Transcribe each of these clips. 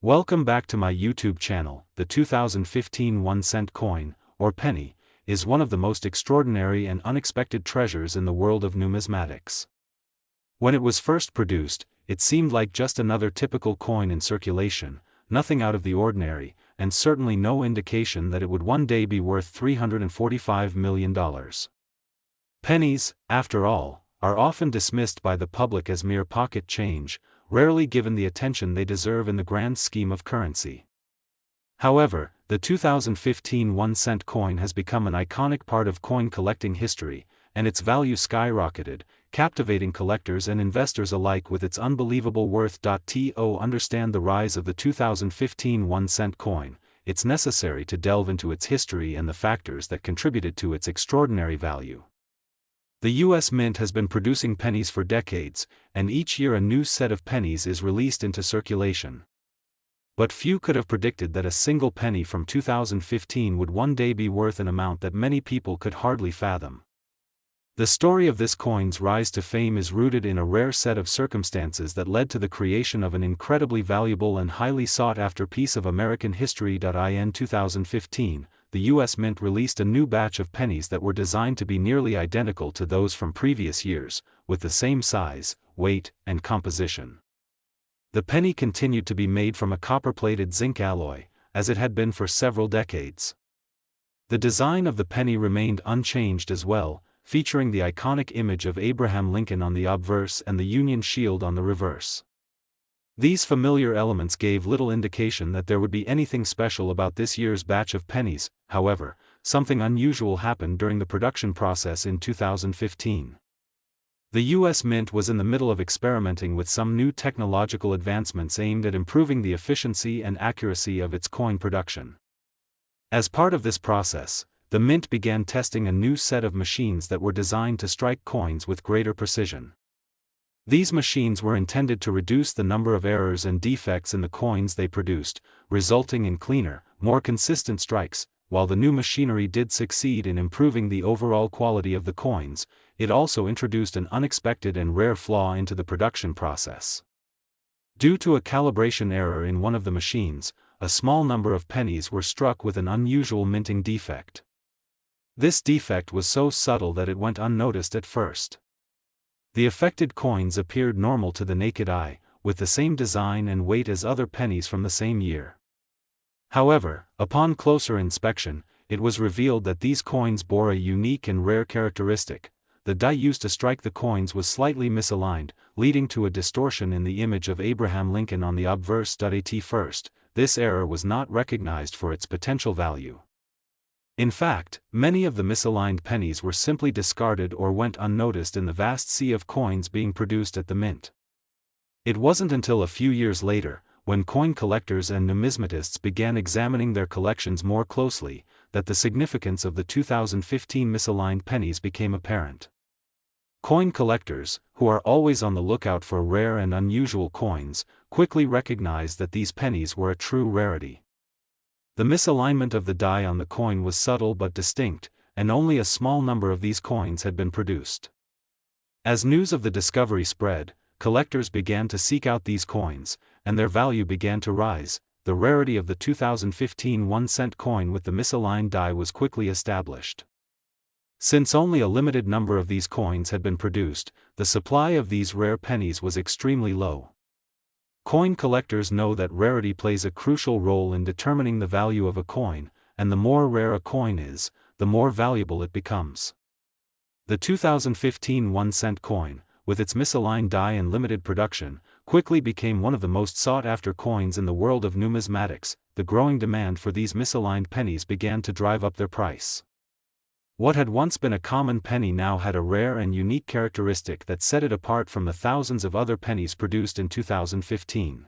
Welcome back to my YouTube channel. The 2015 1-cent coin, or penny, is one of the most extraordinary and unexpected treasures in the world of numismatics. When it was first produced, it seemed like just another typical coin in circulation, nothing out of the ordinary, and certainly no indication that it would one day be worth $345 million. Pennies, after all, are often dismissed by the public as mere pocket change, rarely given the attention they deserve in the grand scheme of currency. However, the 2015 1-cent coin has become an iconic part of coin collecting history, and its value skyrocketed, captivating collectors and investors alike with its unbelievable worth. To understand the rise of the 2015 1-cent coin, it's necessary to delve into its history and the factors that contributed to its extraordinary value. The U.S. Mint has been producing pennies for decades, and each year a new set of pennies is released into circulation. But few could have predicted that a single penny from 2015 would one day be worth an amount that many people could hardly fathom. The story of this coin's rise to fame is rooted in a rare set of circumstances that led to the creation of an incredibly valuable and highly sought-after piece of American history. In 2015, the U.S. Mint released a new batch of pennies that were designed to be nearly identical to those from previous years, with the same size, weight, and composition. The penny continued to be made from a copper-plated zinc alloy, as it had been for several decades. The design of the penny remained unchanged as well, featuring the iconic image of Abraham Lincoln on the obverse and the Union shield on the reverse. These familiar elements gave little indication that there would be anything special about this year's batch of pennies. However, something unusual happened during the production process in 2015. The U.S. Mint was in the middle of experimenting with some new technological advancements aimed at improving the efficiency and accuracy of its coin production. As part of this process, the Mint began testing a new set of machines that were designed to strike coins with greater precision. These machines were intended to reduce the number of errors and defects in the coins they produced, resulting in cleaner, more consistent strikes. While the new machinery did succeed in improving the overall quality of the coins, it also introduced an unexpected and rare flaw into the production process. Due to a calibration error in one of the machines, a small number of pennies were struck with an unusual minting defect. This defect was so subtle that it went unnoticed at first. The affected coins appeared normal to the naked eye, with the same design and weight as other pennies from the same year. However, upon closer inspection, it was revealed that these coins bore a unique and rare characteristic. The die used to strike the coins was slightly misaligned, leading to a distortion in the image of Abraham Lincoln on the obverse. At first, this error was not recognized for its potential value. In fact, many of the misaligned pennies were simply discarded or went unnoticed in the vast sea of coins being produced at the Mint. It wasn't until a few years later, when coin collectors and numismatists began examining their collections more closely, that the significance of the 2015 misaligned pennies became apparent. Coin collectors, who are always on the lookout for rare and unusual coins, quickly recognized that these pennies were a true rarity. The misalignment of the die on the coin was subtle but distinct, and only a small number of these coins had been produced. As news of the discovery spread, collectors began to seek out these coins, and their value began to rise. The rarity of the 2015 1-cent coin with the misaligned die was quickly established. Since only a limited number of these coins had been produced, the supply of these rare pennies was extremely low. Coin collectors know that rarity plays a crucial role in determining the value of a coin, and the more rare a coin is, the more valuable it becomes. The 2015 1-cent coin, with its misaligned die and limited production, quickly became one of the most sought-after coins in the world of numismatics. The growing demand for these misaligned pennies began to drive up their price. What had once been a common penny now had a rare and unique characteristic that set it apart from the thousands of other pennies produced in 2015.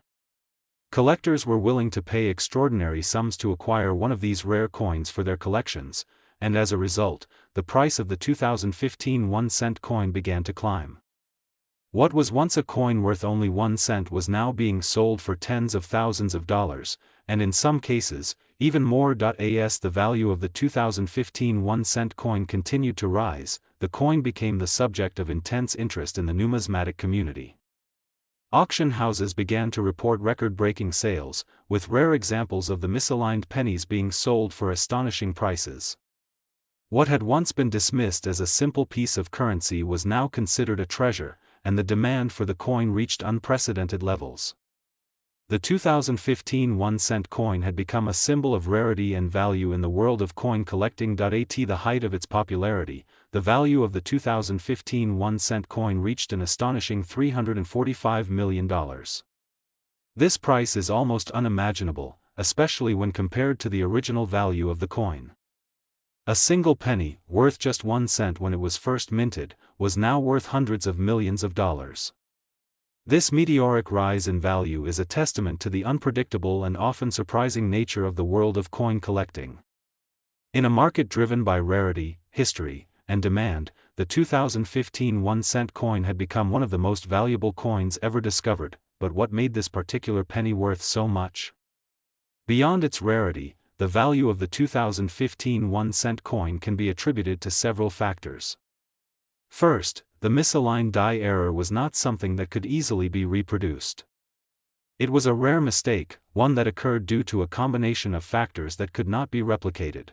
Collectors were willing to pay extraordinary sums to acquire one of these rare coins for their collections, and as a result, the price of the 2015 1-cent coin began to climb. What was once a coin worth only 1 cent was now being sold for tens of thousands of dollars, and in some cases, even more. As the value of the 2015 1-cent coin continued to rise, the coin became the subject of intense interest in the numismatic community. Auction houses began to report record-breaking sales, with rare examples of the misaligned pennies being sold for astonishing prices. What had once been dismissed as a simple piece of currency was now considered a treasure, and the demand for the coin reached unprecedented levels. The 2015 1-cent coin had become a symbol of rarity and value in the world of coin collecting. At the height of its popularity, the value of the 2015 1-cent coin reached an astonishing $345 million. This price is almost unimaginable, especially when compared to the original value of the coin. A single penny, worth just 1 cent when it was first minted, was now worth hundreds of millions of dollars. This meteoric rise in value is a testament to the unpredictable and often surprising nature of the world of coin collecting. In a market driven by rarity, history, and demand, the 2015 1-cent coin had become one of the most valuable coins ever discovered. But what made this particular penny worth so much? Beyond its rarity, the value of the 2015 1-cent coin can be attributed to several factors. First, the misaligned die error was not something that could easily be reproduced. It was a rare mistake, one that occurred due to a combination of factors that could not be replicated.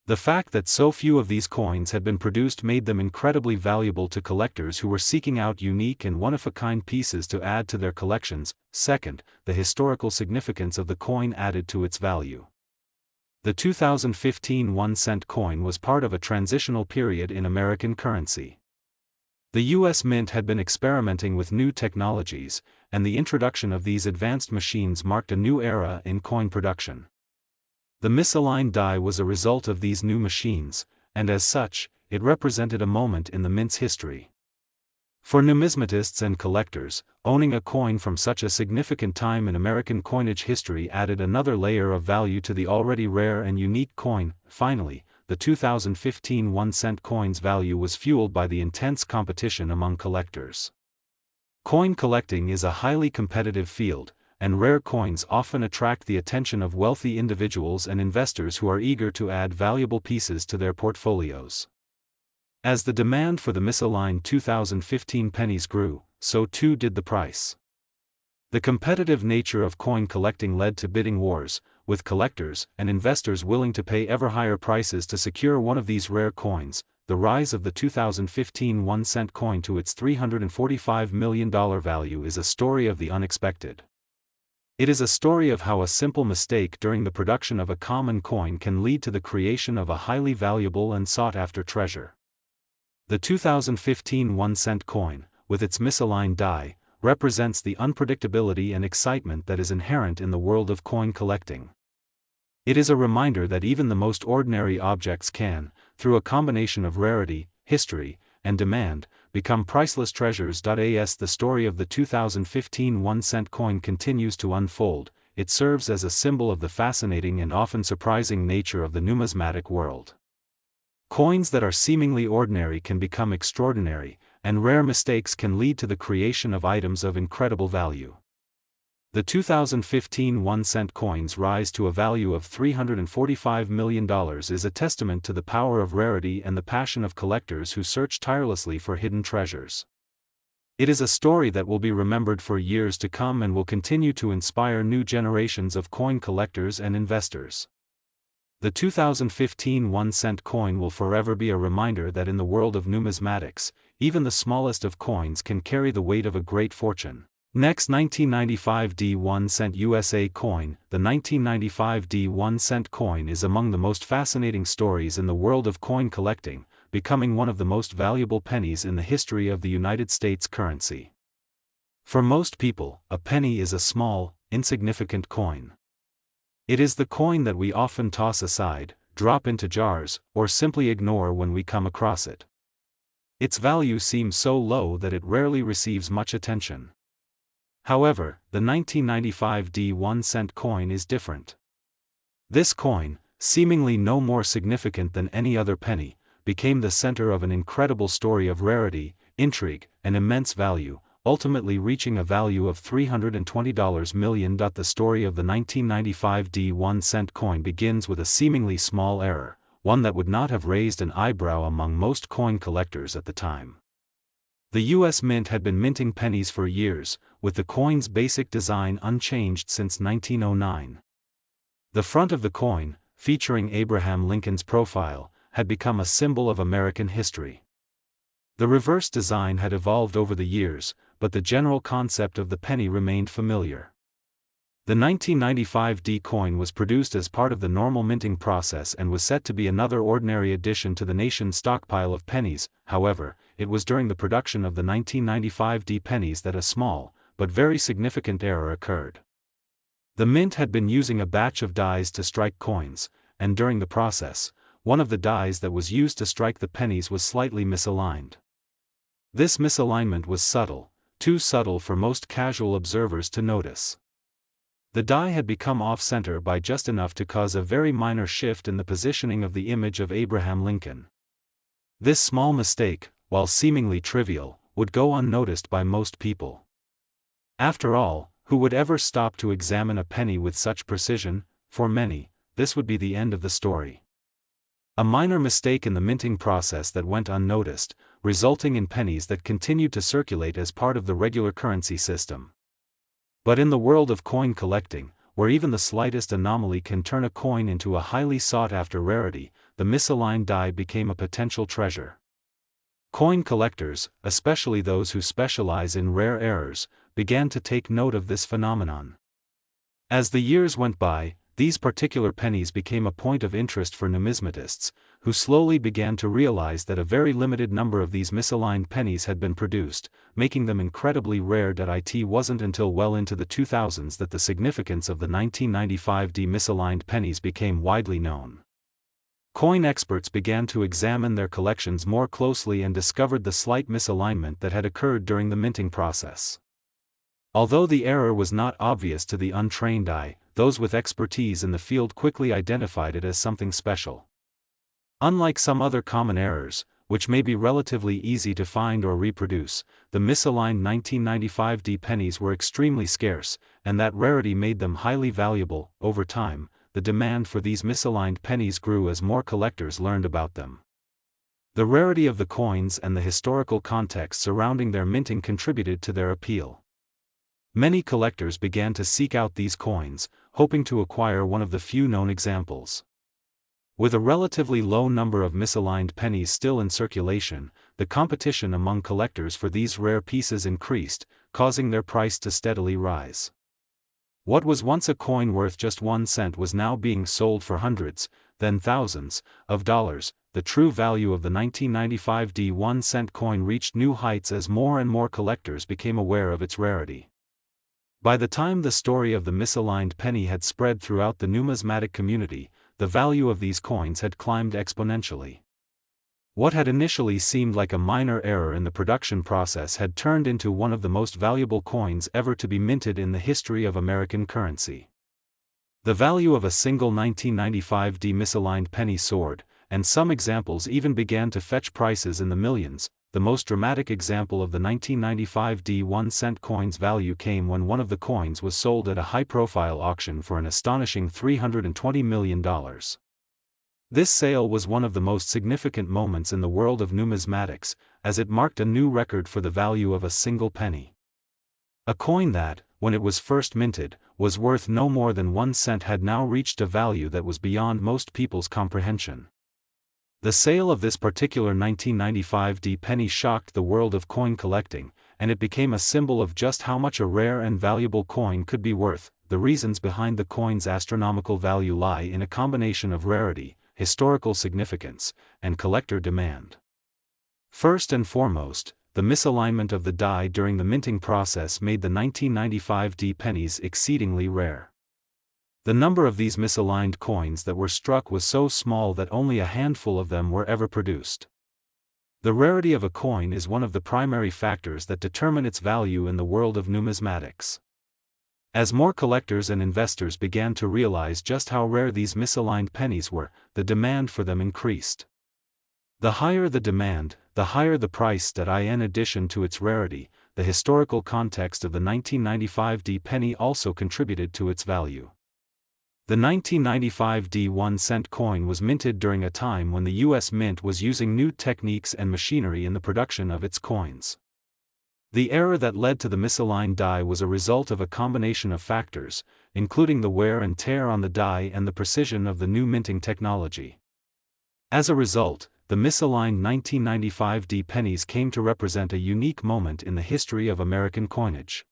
The fact that so few of these coins had been produced made them incredibly valuable to collectors who were seeking out unique and one-of-a-kind pieces to add to their collections. Second, the historical significance of the coin added to its value. The 2015 1-cent coin was part of a transitional period in American currency. The U.S. Mint had been experimenting with new technologies, and the introduction of these advanced machines marked a new era in coin production. The misaligned die was a result of these new machines, and as such, it represented a moment in the Mint's history. For numismatists and collectors, owning a coin from such a significant time in American coinage history added another layer of value to the already rare and unique coin. Finally, the 2015 1-cent coin's value was fueled by the intense competition among collectors. Coin collecting is a highly competitive field, and rare coins often attract the attention of wealthy individuals and investors who are eager to add valuable pieces to their portfolios. As the demand for the misaligned 2015 pennies grew, so too did the price. The competitive nature of coin collecting led to bidding wars, with collectors and investors willing to pay ever higher prices to secure one of these rare coins. The rise of the 2015 1-cent coin to its $345 million value is a story of the unexpected. It is a story of how a simple mistake during the production of a common coin can lead to the creation of a highly valuable and sought-after treasure. The 2015 1-cent coin, with its misaligned die, represents the unpredictability and excitement that is inherent in the world of coin collecting. It is a reminder that even the most ordinary objects can, through a combination of rarity, history, and demand, become priceless treasures. As the story of the 2015 1-cent coin continues to unfold, it serves as a symbol of the fascinating and often surprising nature of the numismatic world. Coins that are seemingly ordinary can become extraordinary, and rare mistakes can lead to the creation of items of incredible value. The 2015 1-cent coin's rise to a value of $345 million is a testament to the power of rarity and the passion of collectors who search tirelessly for hidden treasures. It is a story that will be remembered for years to come and will continue to inspire new generations of coin collectors and investors. The 2015 1-cent coin will forever be a reminder that in the world of numismatics, even the smallest of coins can carry the weight of a great fortune. Next, 1995 1-cent USA coin. The 1995 1-cent coin is among the most fascinating stories in the world of coin collecting, becoming one of the most valuable pennies in the history of the United States currency. For most people, a penny is a small, insignificant coin. It is the coin that we often toss aside, drop into jars, or simply ignore when we come across it. Its value seems so low that it rarely receives much attention. However, the 1995 1-cent coin is different. This coin, seemingly no more significant than any other penny, became the center of an incredible story of rarity, intrigue, and immense value, ultimately reaching a value of $320 million. The story of the 1995 1-cent coin begins with a seemingly small error, one that would not have raised an eyebrow among most coin collectors at the time. The U.S. Mint had been minting pennies for years, with the coin's basic design unchanged since 1909. The front of the coin, featuring Abraham Lincoln's profile, had become a symbol of American history. The reverse design had evolved over the years, but the general concept of the penny remained familiar. The 1995 D coin was produced as part of the normal minting process and was set to be another ordinary addition to the nation's stockpile of pennies. However, it was during the production of the 1995 D pennies that a small, but very significant error occurred. The mint had been using a batch of dies to strike coins, and during the process, one of the dies that was used to strike the pennies was slightly misaligned. This misalignment was subtle, too subtle for most casual observers to notice. The die had become off-center by just enough to cause a very minor shift in the positioning of the image of Abraham Lincoln. This small mistake, while seemingly trivial, would go unnoticed by most people. After all, who would ever stop to examine a penny with such precision? For many, this would be the end of the story. A minor mistake in the minting process that went unnoticed, resulting in pennies that continued to circulate as part of the regular currency system. But in the world of coin collecting, where even the slightest anomaly can turn a coin into a highly sought-after rarity, the misaligned die became a potential treasure. Coin collectors, especially those who specialize in rare errors, began to take note of this phenomenon. As the years went by, these particular pennies became a point of interest for numismatists, who slowly began to realize that a very limited number of these misaligned pennies had been produced, making them incredibly rare. It wasn't until well into the 2000s that the significance of the 1995 D misaligned pennies became widely known. Coin experts began to examine their collections more closely and discovered the slight misalignment that had occurred during the minting process. Although the error was not obvious to the untrained eye, those with expertise in the field quickly identified it as something special. Unlike some other common errors, which may be relatively easy to find or reproduce, the misaligned 1995 D pennies were extremely scarce, and that rarity made them highly valuable. Over time, the demand for these misaligned pennies grew as more collectors learned about them. The rarity of the coins and the historical context surrounding their minting contributed to their appeal. Many collectors began to seek out these coins, hoping to acquire one of the few known examples. With a relatively low number of misaligned pennies still in circulation, the competition among collectors for these rare pieces increased, causing their price to steadily rise. What was once a coin worth just 1 cent was now being sold for hundreds, then thousands, of dollars. The true value of the 1995 D 1-cent coin reached new heights as more and more collectors became aware of its rarity. By the time the story of the misaligned penny had spread throughout the numismatic community, the value of these coins had climbed exponentially. What had initially seemed like a minor error in the production process had turned into one of the most valuable coins ever to be minted in the history of American currency. The value of a single 1995 D misaligned penny soared, and some examples even began to fetch prices in the millions. The most dramatic example of the 1995 D 1-cent coin's value came when one of the coins was sold at a high-profile auction for an astonishing $320 million. This sale was one of the most significant moments in the world of numismatics, as it marked a new record for the value of a single penny. A coin that, when it was first minted, was worth no more than 1 cent had now reached a value that was beyond most people's comprehension. The sale of this particular 1995 D penny shocked the world of coin collecting, and it became a symbol of just how much a rare and valuable coin could be worth. The reasons behind the coin's astronomical value lie in a combination of rarity, historical significance, and collector demand. First and foremost, the misalignment of the die during the minting process made the 1995 D pennies exceedingly rare. The number of these misaligned coins that were struck was so small that only a handful of them were ever produced. The rarity of a coin is one of the primary factors that determine its value in the world of numismatics. As more collectors and investors began to realize just how rare these misaligned pennies were, the demand for them increased. The higher the demand, the higher the price. In addition to its rarity, the historical context of the 1995 D penny also contributed to its value. The 1995 D 1-cent coin was minted during a time when the U.S. Mint was using new techniques and machinery in the production of its coins. The error that led to the misaligned die was a result of a combination of factors, including the wear and tear on the die and the precision of the new minting technology. As a result, the misaligned 1995 D pennies came to represent a unique moment in the history of American coinage.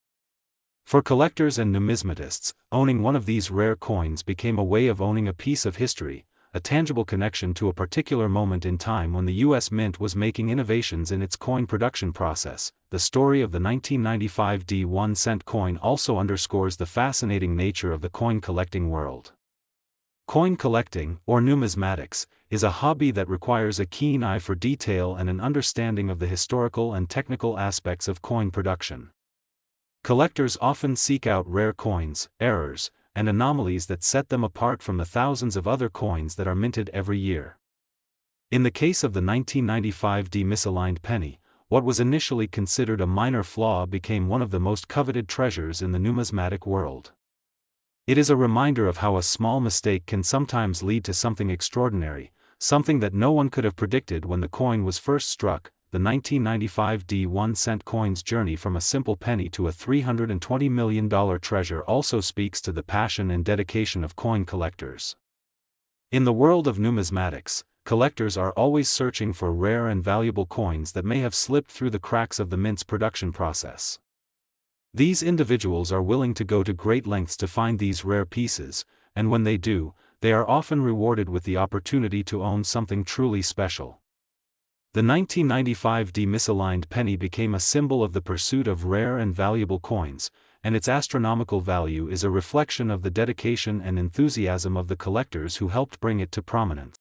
For collectors and numismatists, owning one of these rare coins became a way of owning a piece of history, a tangible connection to a particular moment in time when the U.S. Mint was making innovations in its coin production process. The story of the 1995 D 1-cent coin also underscores the fascinating nature of the coin collecting world. Coin collecting, or numismatics, is a hobby that requires a keen eye for detail and an understanding of the historical and technical aspects of coin production. Collectors often seek out rare coins, errors, and anomalies that set them apart from the thousands of other coins that are minted every year. In the case of the 1995 D misaligned penny, what was initially considered a minor flaw became one of the most coveted treasures in the numismatic world. It is a reminder of how a small mistake can sometimes lead to something extraordinary, something that no one could have predicted when the coin was first struck. The 1995 D 1-cent coin's journey from a simple penny to a $320 million treasure also speaks to the passion and dedication of coin collectors. In the world of numismatics, collectors are always searching for rare and valuable coins that may have slipped through the cracks of the mint's production process. These individuals are willing to go to great lengths to find these rare pieces, and when they do, they are often rewarded with the opportunity to own something truly special. The 1995 D misaligned penny became a symbol of the pursuit of rare and valuable coins, and its astronomical value is a reflection of the dedication and enthusiasm of the collectors who helped bring it to prominence.